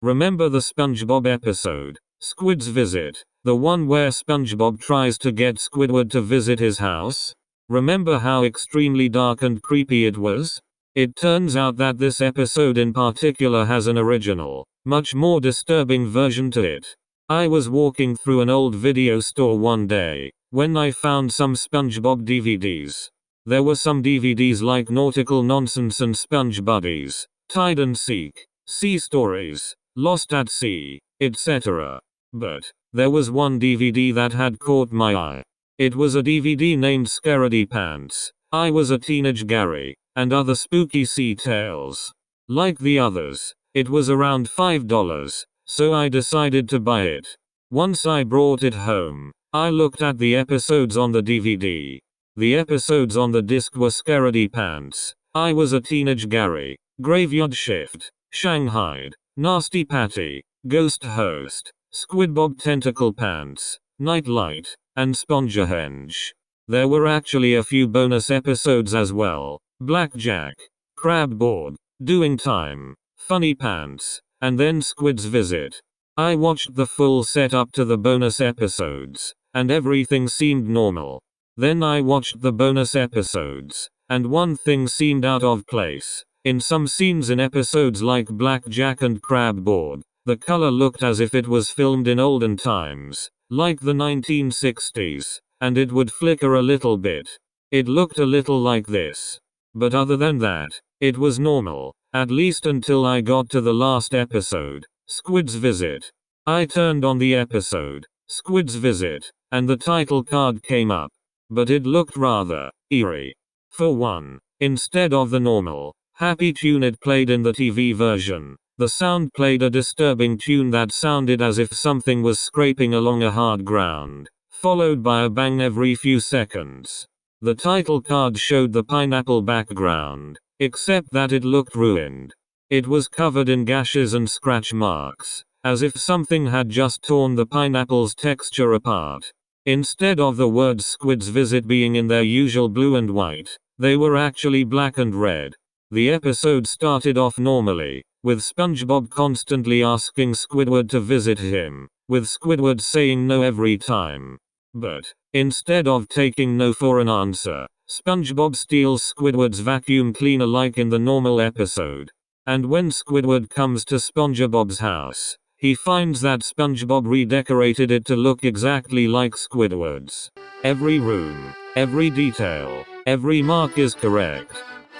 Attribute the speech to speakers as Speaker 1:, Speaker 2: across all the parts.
Speaker 1: Remember the SpongeBob episode, Squid's Visit, the one where SpongeBob tries to get Squidward to visit his house? Remember how extremely dark and creepy it was? It turns out that this episode in particular has an original, much more disturbing version to it. I was walking through an old video store one day, when I found some SpongeBob DVDs. There were some DVDs like Nautical Nonsense and Sponge Buddies, Tide and Seek, Sea Stories, Lost at Sea, etc. But there was one DVD that had caught my eye. It was a DVD named Scaredy Pants, I Was a Teenage Gary, and Other Spooky Sea Tales. Like the others, it was around $5, so I decided to buy it. Once I brought it home, I looked at the episodes on the DVD. The episodes on the disc were Scaredy Pants, I Was a Teenage Gary, Graveyard Shift, Shanghaied, Nasty Patty, Ghost Host, SquidBob Tentacle Pants, Nightlight, and Spongehenge. There were actually a few bonus episodes as well: Blackjack, Crab Board, Doing Time, Funny Pants, and then Squid's Visit. I watched the full set up to the bonus episodes, and everything seemed normal. Then I watched the bonus episodes, and one thing seemed out of place. In some scenes in episodes like Blackjack and Crab Board, the color looked as if it was filmed in olden times, like the 1960s, and it would flicker a little bit. It looked a little like this. But other than that, it was normal, at least until I got to the last episode, Squid's Visit. I turned on the episode, Squid's Visit, and the title card came up. But it looked rather eerie. For one, instead of the normal, happy tune it played in the TV version, the sound played a disturbing tune that sounded as if something was scraping along a hard ground, followed by a bang every few seconds. The title card showed the pineapple background, except that it looked ruined. It was covered in gashes and scratch marks, as if something had just torn the pineapple's texture apart. Instead of the words Squid's Visit being in their usual blue and white, they were actually black and red. The episode started off normally, with SpongeBob constantly asking Squidward to visit him, with Squidward saying no every time. But, instead of taking no for an answer, SpongeBob steals Squidward's vacuum cleaner like in the normal episode. And when Squidward comes to SpongeBob's house, he finds that SpongeBob redecorated it to look exactly like Squidward's. Every room, every detail, every mark is correct.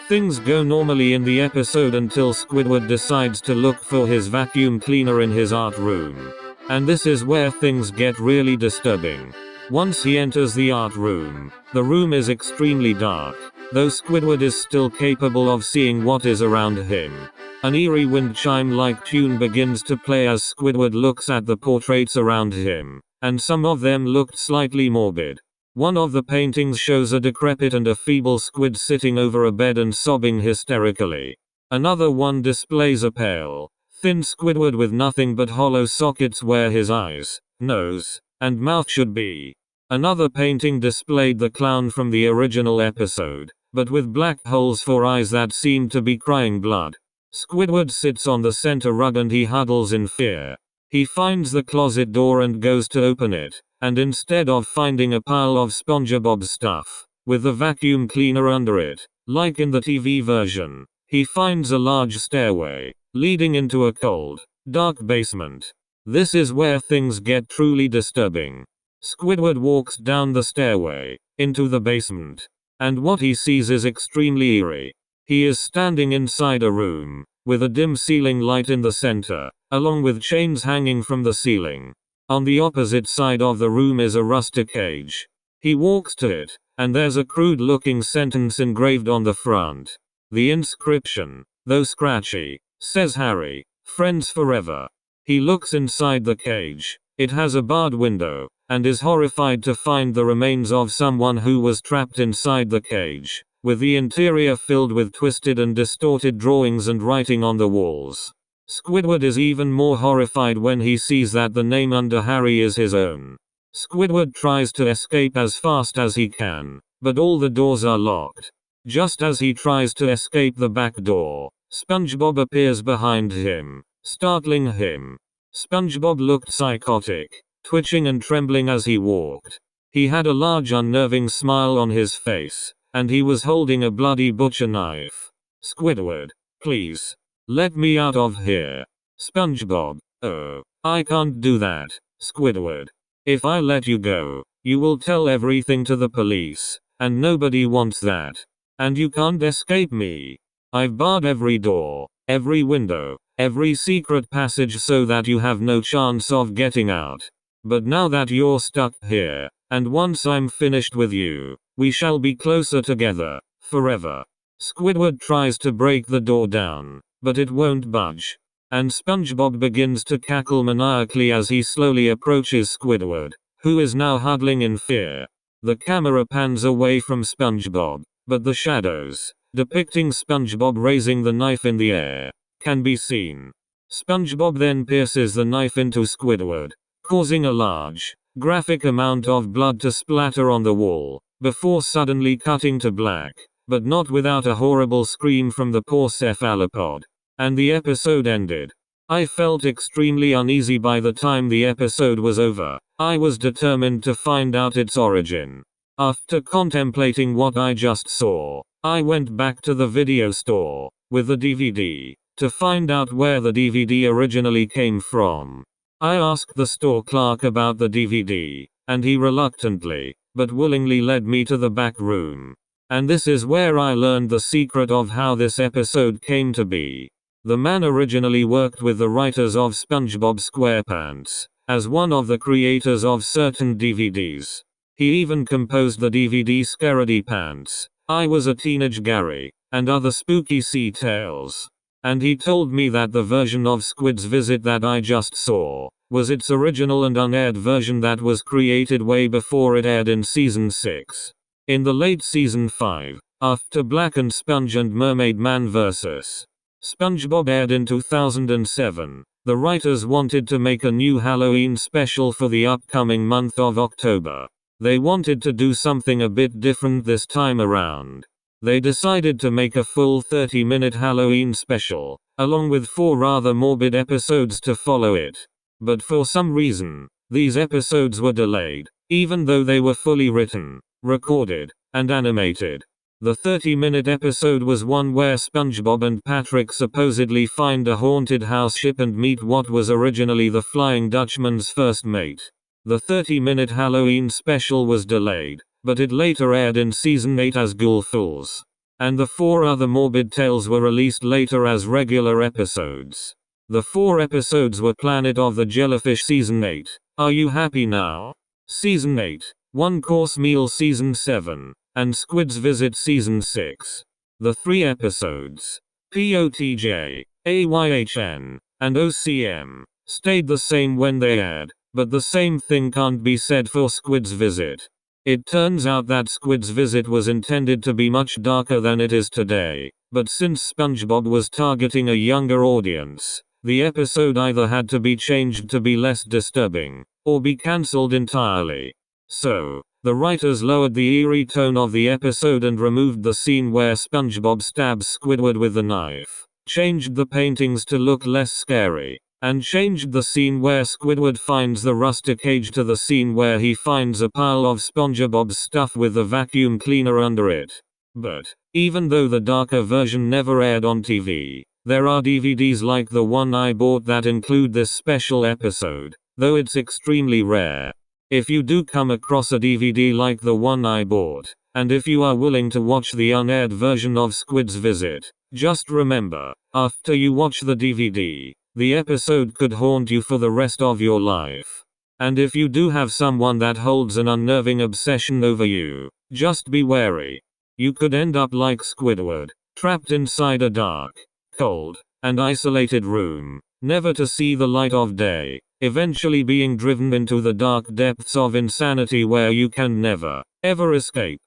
Speaker 1: Things go normally in the episode until Squidward decides to look for his vacuum cleaner in his art room. And this is where things get really disturbing. Once he enters the art room, the room is extremely dark, though Squidward is still capable of seeing what is around him. An eerie wind chime-like tune begins to play as Squidward looks at the portraits around him, and some of them looked slightly morbid. One of the paintings shows a decrepit and a feeble Squid sitting over a bed and sobbing hysterically. Another one displays a pale, thin Squidward with nothing but hollow sockets where his eyes, nose, and mouth should be. Another painting displayed the clown from the original episode, but with black holes for eyes that seemed to be crying blood. Squidward sits on the center rug and he huddles in fear. He finds the closet door and goes to open it, and instead of finding a pile of SpongeBob's stuff, with the vacuum cleaner under it, like in the TV version, he finds a large stairway, leading into a cold, dark basement. This is where things get truly disturbing. Squidward walks down the stairway, into the basement, and what he sees is extremely eerie. He is standing inside a room, with a dim ceiling light in the center, along with chains hanging from the ceiling. On the opposite side of the room is a rustic cage. He walks to it, and there's a crude-looking sentence engraved on the front. The inscription, though scratchy, says Harry, friends forever. He looks inside the cage. It has a barred window, and is horrified to find the remains of someone who was trapped inside the cage, with the interior filled with twisted and distorted drawings and writing on the walls. Squidward is even more horrified when he sees that the name under Harry is his own. Squidward tries to escape as fast as he can, but all the doors are locked. Just as he tries to escape the back door, SpongeBob appears behind him, startling him. SpongeBob looked psychotic, twitching and trembling as he walked. He had a large unnerving smile on his face, and he was holding a bloody butcher knife. Squidward, please, let me out of here. SpongeBob, oh, I can't do that, Squidward. If I let you go, you will tell everything to the police, and nobody wants that. And you can't escape me. I've barred every door, every window, every secret passage so that you have no chance of getting out. But now that you're stuck here, and once I'm finished with you, we shall be closer together, forever. Squidward tries to break the door down, but it won't budge. And SpongeBob begins to cackle maniacally as he slowly approaches Squidward, who is now huddling in fear. The camera pans away from SpongeBob, but the shadows, depicting SpongeBob raising the knife in the air, can be seen. SpongeBob then pierces the knife into Squidward, causing a large, graphic amount of blood to splatter on the wall, before suddenly cutting to black, but not without a horrible scream from the poor cephalopod. And the episode ended. I felt extremely uneasy by the time the episode was over. I was determined to find out its origin. After contemplating what I just saw, I went back to the video store, with the DVD, to find out where the DVD originally came from. I asked the store clerk about the DVD, and he reluctantly, but willingly led me to the back room. And this is where I learned the secret of how this episode came to be. The man originally worked with the writers of SpongeBob SquarePants, as one of the creators of certain DVDs. He even composed the DVD Scaredy Pants, I Was a Teenage Gary, and other spooky sea tales. And he told me that the version of Squid's Visit that I just saw, was its original and unaired version that was created way before it aired in Season 6. In the late Season 5, after Blackened Sponge and Mermaid Man vs. SpongeBob aired in 2007, the writers wanted to make a new Halloween special for the upcoming month of October. They wanted to do something a bit different this time around. They decided to make a full 30-minute Halloween special, along with 4 rather morbid episodes to follow it. But for some reason, these episodes were delayed, even though they were fully written, recorded, and animated. The 30-minute episode was one where SpongeBob and Patrick supposedly find a haunted house ship and meet what was originally the Flying Dutchman's first mate. The 30-minute Halloween special was delayed, but it later aired in Season 8 as Ghoul Fools. And the 4 other morbid tales were released later as regular episodes. The 4 episodes were Planet of the Jellyfish Season 8, Are You Happy Now? Season 8, One Course Meal Season 7, and Squid's Visit Season 6. The 3 episodes, POTJ, AYHN, and OCM, stayed the same when they aired, but the same thing can't be said for Squid's Visit. It turns out that Squid's Visit was intended to be much darker than it is today, but since SpongeBob was targeting a younger audience, the episode either had to be changed to be less disturbing, or be cancelled entirely. So, the writers lowered the eerie tone of the episode and removed the scene where SpongeBob stabs Squidward with the knife, changed the paintings to look less scary, and changed the scene where Squidward finds the rustic cage to the scene where he finds a pile of SpongeBob's stuff with the vacuum cleaner under it. But, even though the darker version never aired on TV, there are DVDs like the one I bought that include this special episode, though it's extremely rare. If you do come across a DVD like the one I bought, and if you are willing to watch the unaired version of Squid's Visit, just remember, after you watch the DVD, the episode could haunt you for the rest of your life. And if you do have someone that holds an unnerving obsession over you, just be wary. You could end up like Squidward, trapped inside a dark, cold, and isolated room, never to see the light of day, eventually being driven into the dark depths of insanity where you can never, ever escape.